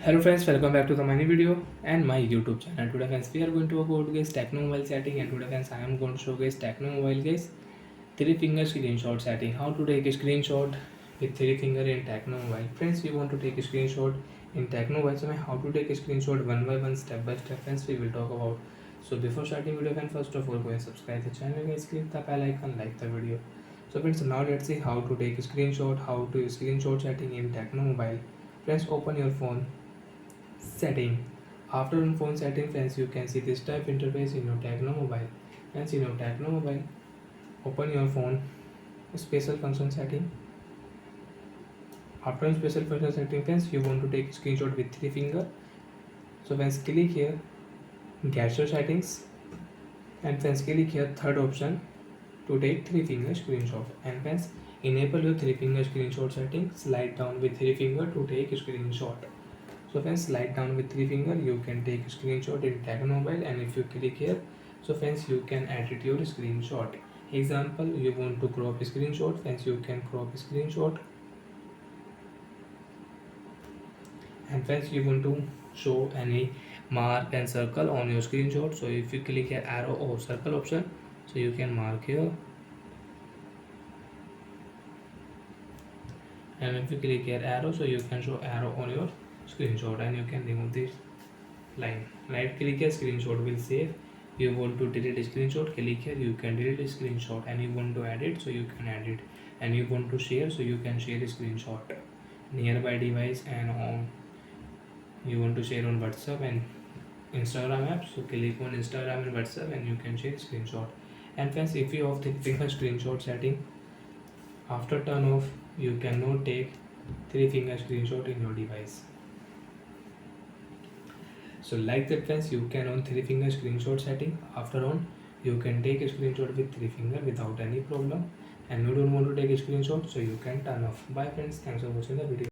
Hello friends, welcome back to the mini video and my YouTube channel. Today friends, we are going to talk about guys Tecno mobile setting, and today friends I am going to show guys Tecno mobile guys three finger screenshot setting. How to take a screenshot with three finger in Tecno mobile. Friends, we want to take a screenshot in Tecno mobile. So how to take a screenshot one by one, step by step friends we will talk about. So before starting video friends, first of all go and subscribe the channel guys, click the bell icon, like the video. So friends, now let's see how to take a screenshot, how to screenshot setting in Tecno mobile. Friends, open your phone setting. After on phone setting friends, you can see this type interface in your Tecno mobile. Friends, in your Tecno mobile, open your phone special function setting. After on special function setting friends, you want to take a screenshot with three finger. So friends, click here gesture settings, and friends click here third option to take three finger screenshot, and friends enable your three finger screenshot setting. Slide down with three finger to take a screenshot. So friends, slide down with three finger, you can take a screenshot in Tecno mobile, and if you click here, so friends you can edit your screenshot. Example, you want to crop a screenshot, friends you can crop a screenshot, and friends you want to show any mark and circle on your screenshot. So if you click here arrow or circle option, so you can mark here, and if you click here arrow, so you can show arrow on your screenshot, and you can remove this line. Right click here, screenshot will save. You want to delete a screenshot, click here, you can delete a screenshot, and you want to edit, so you can edit, and you want to share, so you can share a screenshot nearby device, and on you want to share on WhatsApp and Instagram app, so click on Instagram and WhatsApp, and you can share screenshot. And friends, if you have the finger screenshot setting, after turn off, you cannot take three finger screenshot in your device. So like that friends, you can on three finger screenshot setting. After on, you can take a screenshot with three finger without any problem, and you don't want to take a screenshot, so you can turn off. Bye friends, thanks for watching the video.